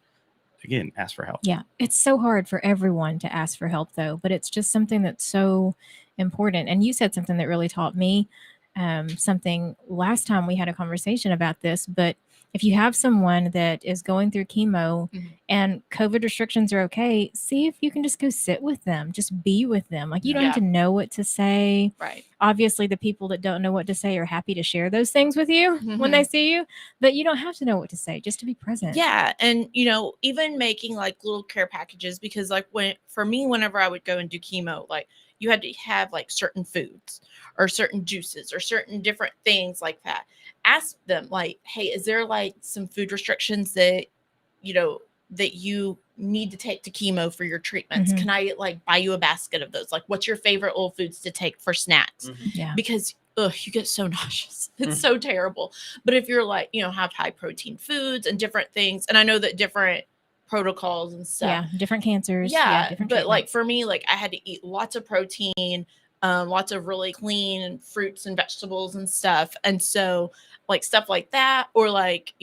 again, ask for help. Yeah. It's so hard for everyone to ask for help though, but it's just something that's so important. And you said something that really taught me something last time we had a conversation about this, but if you have someone that is going through chemo and COVID restrictions are okay, see if you can just go sit with them, just be with them. Like you don't have to know what to say. Right. Obviously, the people that don't know what to say are happy to share those things with you when they see you, but you don't have to know what to say, just to be present. Yeah. And, you know, even making like little care packages, because like for me, whenever I would go and do chemo, like you had to have like certain foods or certain juices or certain different things like that. Ask them like, hey, is there like some food restrictions that that you need to take to chemo for your treatments. Mhm. Can I like buy you a basket of those? Like, what's your favorite old foods to take for snacks? Yeah. Because you get so nauseous. It's so terrible. But if you're like, have high protein foods and different things, and I know that different protocols and stuff. Yeah. Different cancers. Yeah, Different but like treatments. for me, like I had to eat lots of protein, lots of really clean fruits and vegetables and stuff. And so like stuff like that, or like,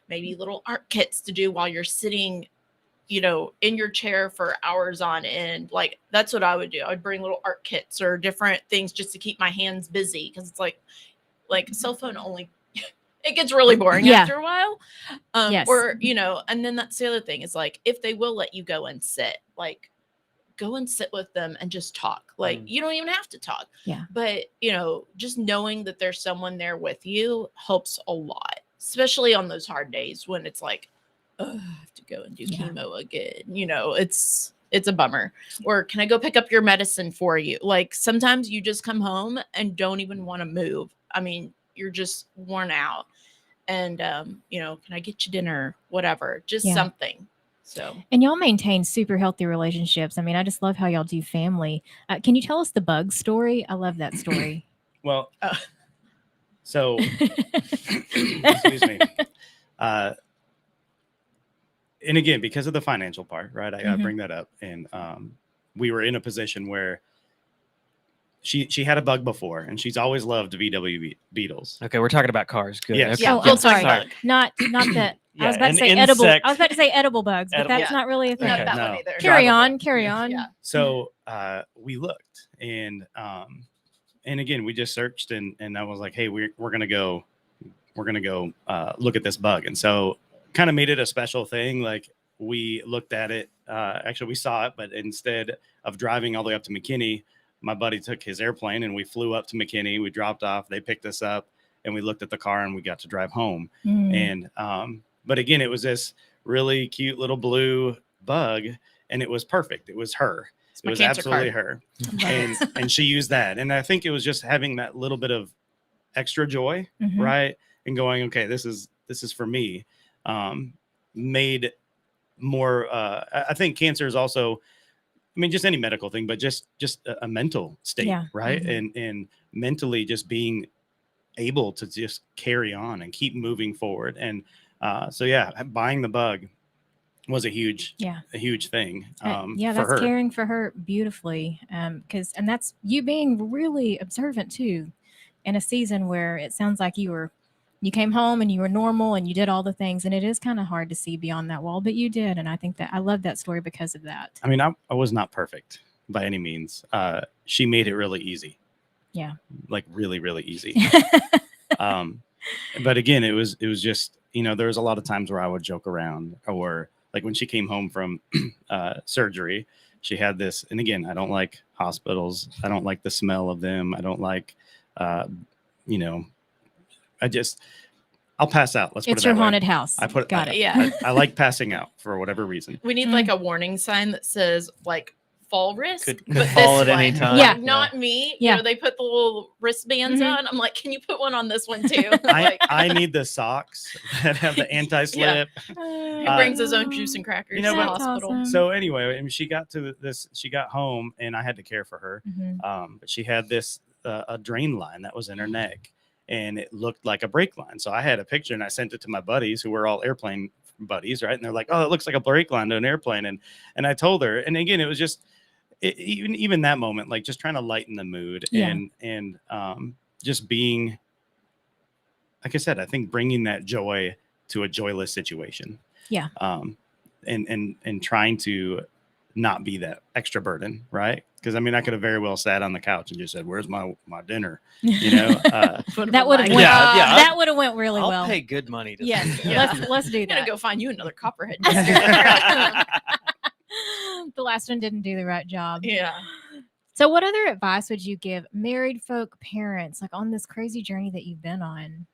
maybe little art kits to do while you're sitting, in your chair for hours on end. Like that's what I would do. I would bring little art kits or different things just to keep my hands busy. Cause it's like cell phone only, it gets really boring after a while. Yes. Or, and then that's the other thing is like, if they will let you go and sit, like go and sit with them and just talk. Like you don't even have to talk. Yeah. But, just knowing that there's someone there with you helps a lot, especially on those hard days when it's like, oh, I have to go and do chemo again. It's a bummer. Or can I go pick up your medicine for you? Like sometimes you just come home and don't even want to move. I mean, you're just worn out. And, can I get you dinner? Whatever, just something. So, and y'all maintain super healthy relationships. I mean, I just love how y'all do family. Can you tell us the bug story? I love that story. Well, so excuse me. And again, because of the financial part, right? I gotta bring that up. And we were in a position where she had a bug before, and she's always loved VW Beetles. Okay, we're talking about cars. Good. Yes. Okay. Oh, I'm sorry. Not that. I was about to say edible. I was about to say edible bugs, but that's not really a thing. not that one either. Carry on. Yeah. So we looked, and again, we just searched, and I was like, hey, we're gonna go look at this bug. And so kind of made it a special thing. Like we looked at it, actually we saw it, but instead of driving all the way up to McKinney, my buddy took his airplane and we flew up to McKinney. We dropped off, they picked us up, and we looked at the car and we got to drive home. And but again, it was this really cute little blue bug, and it was perfect. It was her. It was absolutely her. And she used that. And I think it was just having that little bit of extra joy, right? And going, okay, this is for me. Made more I think cancer is also, I mean, just any medical thing, but just a mental state, right? And mentally just being able to just carry on and keep moving forward. And so buying the bug was a huge thing. That's for her. caring for her beautifully. And that's you being really observant too, in a season where it sounds like you came home and you were normal and you did all the things, and it is kind of hard to see beyond that wall, but you did. And I think that I love that story because of that. I mean, I was not perfect by any means. She made it really easy. Yeah. Like really, really easy. But again, it was just, there was a lot of times where I would joke around, or like when she came home from surgery, she had this, and again, I don't like hospitals. I don't like the smell of them. I don't like, I'll pass out. Let's put it that way. It's your haunted house. Got it. Yeah. I like passing out for whatever reason. We need like a warning sign that says like fall risk. Could but fall this at any one, time. like, not me. Yeah. They put the little wristbands on. I'm like, can you put one on this one too? I need the socks that have the anti-slip. He brings his own juice and crackers to the hospital. Awesome. So anyway, and she got home, and I had to care for her. But she had this a drain line that was in her neck, and it looked like a brake line. So I had a picture and I sent it to my buddies who were all airplane buddies, right? And they're like, "Oh, it looks like a brake line to an airplane." And I told her, and again, it was just even that moment, like just trying to lighten the mood and just being, like I said, I think bringing that joy to a joyless situation. Yeah. And trying to not be that extra burden, right? Because I mean, I could have very well sat on the couch and just said, "Where's my dinner?" That would have that would have went really well. I'll pay good money to let's do I'm gonna that. go find you another copperhead. The last one didn't do the right job. Yeah. So what other advice would you give married folk parents, like on this crazy journey that you've been on?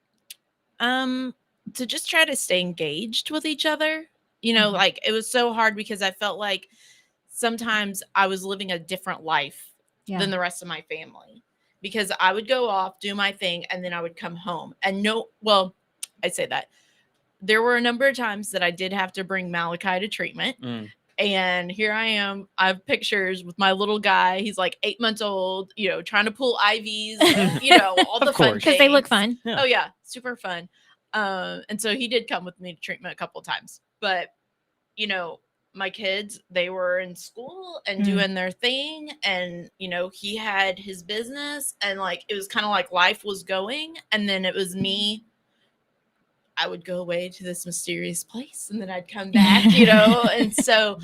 To just try to stay engaged with each other. Like it was so hard because I felt like sometimes I was living a different life than the rest of my family, because I would go off, do my thing, and then I would come home and I say that there were a number of times that I did have to bring Malachi to treatment. And here I am. I have pictures with my little guy. He's like 8 months old, trying to pull IVs, all the fun things. Because they look fun. Yeah. Oh, yeah. Super fun. And so he did come with me to treatment a couple of times. But, my kids, they were in school and doing their thing. And, he had his business. And, it was kind of like life was going. And then it was me. I would go away to this mysterious place and then I'd come back, and so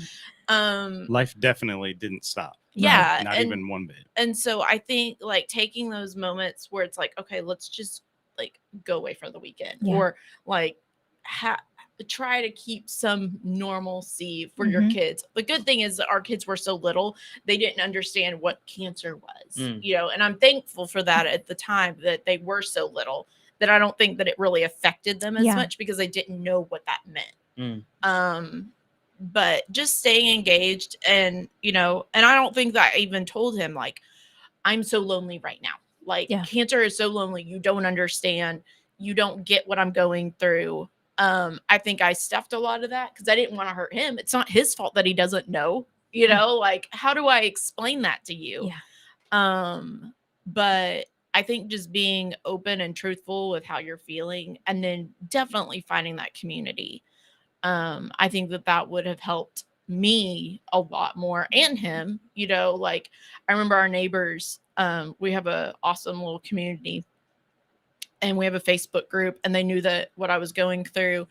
life definitely didn't stop. Yeah. Not even one bit. And so I think taking those moments where it's okay, let's just go away for the weekend or try to keep some normalcy for your kids. The good thing is that our kids were so little, they didn't understand what cancer was, and I'm thankful for that at the time that they were so little. That I don't think that it really affected them as much because they didn't know what that meant. But just staying engaged and, and I don't think that I even told him I'm so lonely right now. Cancer is so lonely. You don't understand. You don't get what I'm going through. I think I stuffed a lot of that because I didn't want to hurt him. It's not his fault that he doesn't know, how do I explain that to you? But I think just being open and truthful with how you're feeling and then definitely finding that community. I think that would have helped me a lot more and him, I remember our neighbors, we have an awesome little community and we have a Facebook group and they knew that what I was going through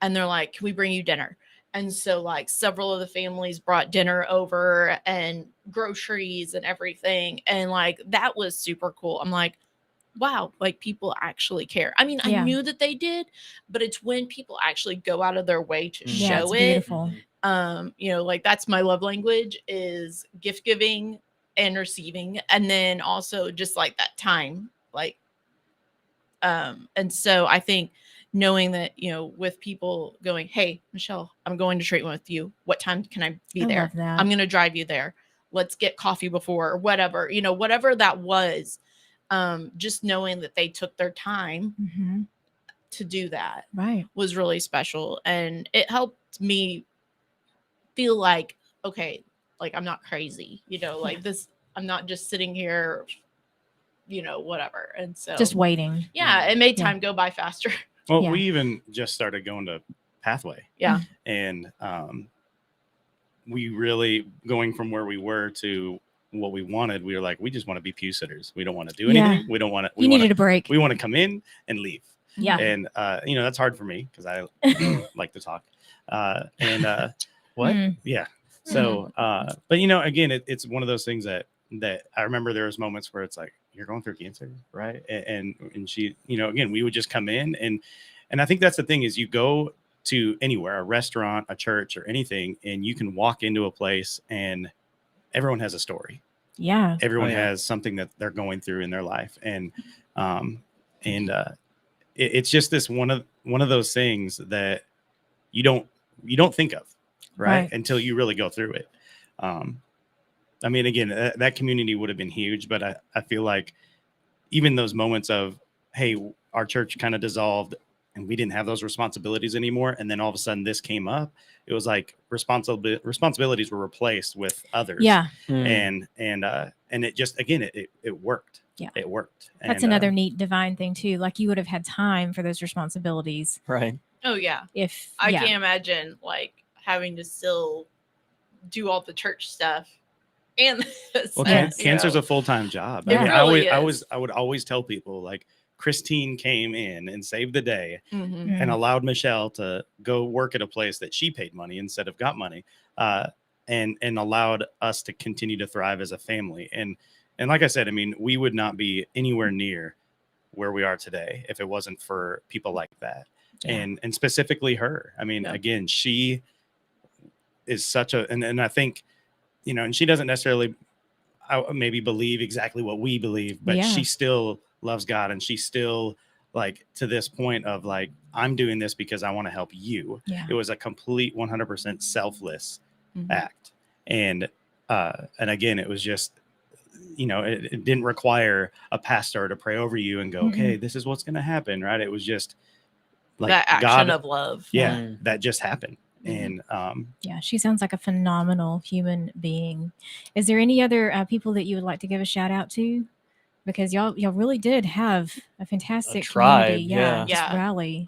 and they're like, can we bring you dinner? And so several of the families brought dinner over and groceries and everything. And that was super cool. I'm like, wow, people actually care. I mean, I knew that they did, but it's when people actually go out of their way to show it. Beautiful. That's my love language is gift giving and receiving. And then also just that time, and so I think knowing that, with people going, hey, Michelle, I'm going to treatment with you. What time can I be there? Love that. I'm going to drive you there. Let's get coffee before or whatever, whatever that was. Just knowing that they took their time to do that was really special. And it helped me feel okay, I'm not crazy, this, I'm not just sitting here, whatever. And so just waiting. Yeah. It made time go by faster. Well, we even just started going to Pathway. Yeah. And we really going from where we were to what we wanted. We were like, we just want to be pew sitters. We don't want to do anything. We don't want to. You needed a break. We want to come in and leave. Yeah. And that's hard for me because I like to talk. What? Yeah. So, but again, it's one of those things that I remember there was moments where it's you're going through cancer, right? And she, again, we would just come in and I think that's the thing is you go to anywhere, a restaurant, a church, or anything, and you can walk into a place and everyone has a story. Yeah. Everyone has something that they're going through in their life. And it's just this one of those things that you don't think of, right? Until you really go through it. I mean, again, that community would have been huge, but I feel like even those moments of, hey, our church kind of dissolved and we didn't have those responsibilities anymore. And then all of a sudden this came up. It was responsibilities were replaced with others. Yeah. And it just, again, it worked. Yeah. It worked. That's another neat divine thing too. You would have had time for those responsibilities. Right. Oh yeah. I can't imagine having to still do all the church stuff. And cancer's a full-time job. It really is. I would always tell people Christine came in and saved the day Mm-hmm. and allowed Michelle to go work at a place that she paid money instead of got money, and allowed us to continue to thrive as a family. And like I said, I mean, we would not be anywhere near where we are today if it wasn't for people like that. Yeah. And specifically her. I mean, again, she is such and I think, and she doesn't necessarily maybe believe exactly what we believe, but she still loves God. And she's still to this point of I'm doing this because I want to help you. Yeah. It was a complete 100% selfless act. And again, it was just, it didn't require a pastor to pray over you and go, okay, this is what's going to happen. Right. It was just, like that action God, of love. yeah, that just happened. And Yeah, she sounds like a phenomenal human being. Is there any other people that you would like to give a shout out to? Because y'all really did have a fantastic community. Just rally.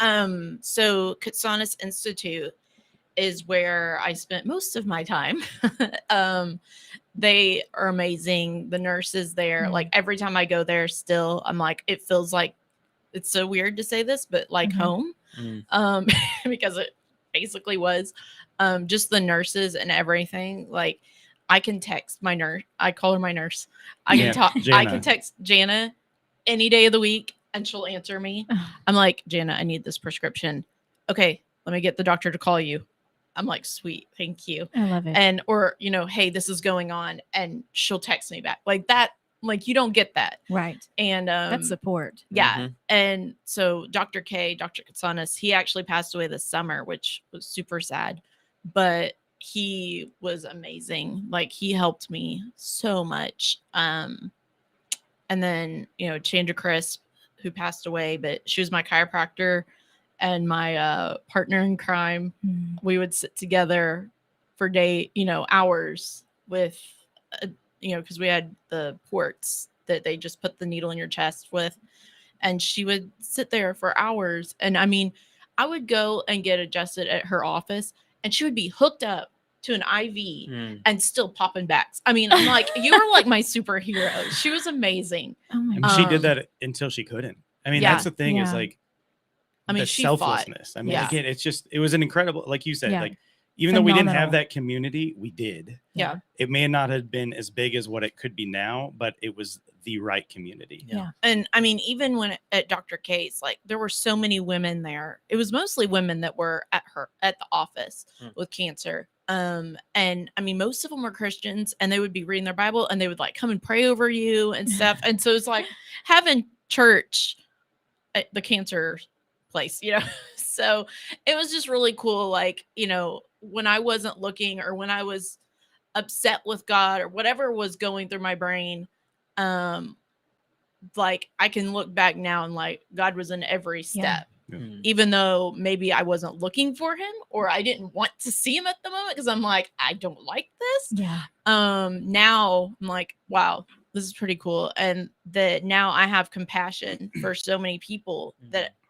So Kitsanis Institute is where I spent most of my time. They are amazing. The nurses there, like every time I go there still, I'm like, it feels like, it's so weird to say this, but like home. Because it basically was just the nurses and everything. Like I can text my nurse. I call her my nurse. I can talk. I can text Jana any day of the week and she'll answer me. I'm like, Jana, I need this prescription. Okay, let me get the doctor to call you. I'm like, sweet, thank you. I love it. And or hey, this is going on, and she'll text me back like that. Like you don't get that, right? And that's support. Yeah. And so Dr. Kitsanis, he actually passed away this summer, which was super sad, but he was amazing. Like he helped me so much. And then Chandra Crisp, who passed away, but she was my chiropractor and my partner in crime. We would sit together for hours with because we had the ports that they just put the needle in your chest with, and she would sit there for hours. And I mean, I would go and get adjusted at her office and she would be hooked up to an IV and still popping backs. I mean, I'm like, you are like my superhero. She was amazing. Oh my God. She did that until she couldn't. I mean, that's the thing is like, I mean, the she selflessness. fought. I mean, again, it was an incredible, like you said, like even Phenomenal. though we didn't have that community, we did. Yeah. It may not have been as big as what it could be now, but it was the right community. Yeah. And I mean, even when at Dr. K's, like there were so many women there. It was mostly women that were at the office with cancer. And I mean, most of them were Christians, and they would be reading their Bible and they would like come and pray over you and stuff. And so it's like having church at the cancer place, So it was just really cool. Like, when I wasn't looking or when I was upset with God or whatever was going through my brain, like I can look back now and like God was in every step. Even though maybe I wasn't looking for him or I didn't want to see him at the moment because I'm like, I don't like this. Yeah. Now I'm like, wow, this is pretty cool. And that now I have compassion for so many people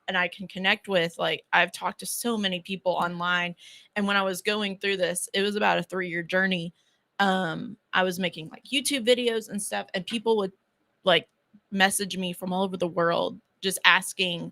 and I can connect with. Like I've talked to so many people online. And when I was going through this, it was about a 3-year journey. I was making like YouTube videos and stuff, and people would like message me from all over the world just asking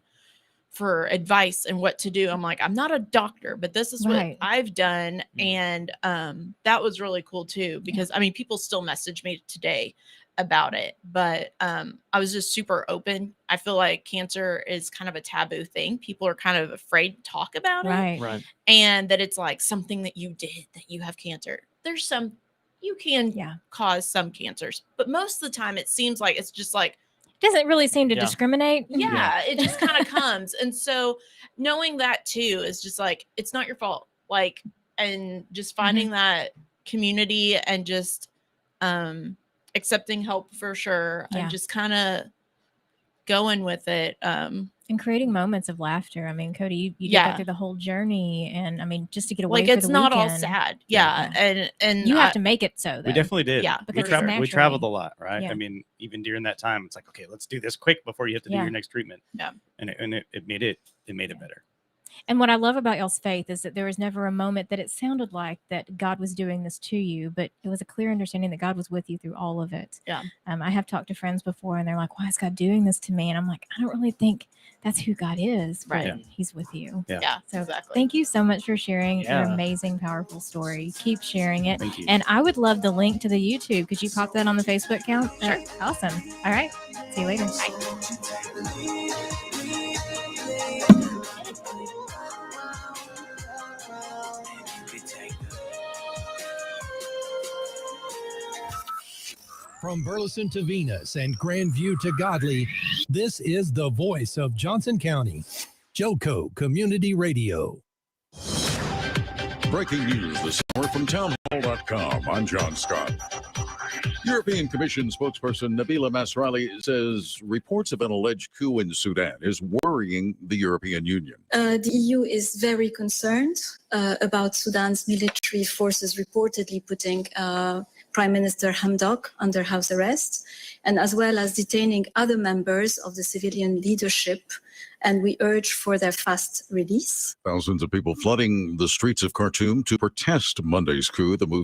for advice and what to do. I'm like, I'm not a doctor, but this is what I've done. And that was really cool too, because I mean, people still message me today about it, but I was just super open. I feel like cancer is kind of a taboo thing. People are kind of afraid to talk about it. Right. And that it's like something that you did, that you have cancer. There's some, you can cause some cancers, but most of the time it seems like it's just like, doesn't really seem to discriminate. Yeah, it just kind of comes. And so knowing that too is just like, it's not your fault. Like, and just finding that community and just accepting help for sure. And just kind of going with it. And creating moments of laughter. I mean, Cody, you did that through the whole journey. And I mean, just to get away like for it's the not weekend. all sad. Yeah. And you have to make it so though. We definitely did. Yeah, we traveled a lot, right? Yeah. I mean, even during that time, it's like, okay, let's do this quick before you have to do your next treatment. Yeah. And it made it better. And what I love about y'all's faith is that there was never a moment that it sounded like that God was doing this to you, but it was a clear understanding that God was with you through all of it. Yeah. I have talked to friends before and they're like, why is God doing this to me? And I'm like, I don't really think that's who God is, but he's with you. Yeah, so exactly. Thank you so much for sharing your Yeah. amazing, powerful story. Keep sharing it. Thank you. And I would love the link to the YouTube. Could you pop that on the Facebook account? Sure. Awesome. All right. See you later. From Burleson to Venus and Grandview to Godley, this is the voice of Johnson County, Joco Community Radio. Breaking news this hour from townhall.com. I'm John Scott. European Commission spokesperson Nabila Masrali says reports of an alleged coup in Sudan is worrying. worrying the European Union. The EU is very concerned about Sudan's military forces reportedly putting Prime Minister Hamdok under house arrest, and as well as detaining other members of the civilian leadership. And we urge for their fast release. Thousands of people flooding the streets of Khartoum to protest Monday's coup. The move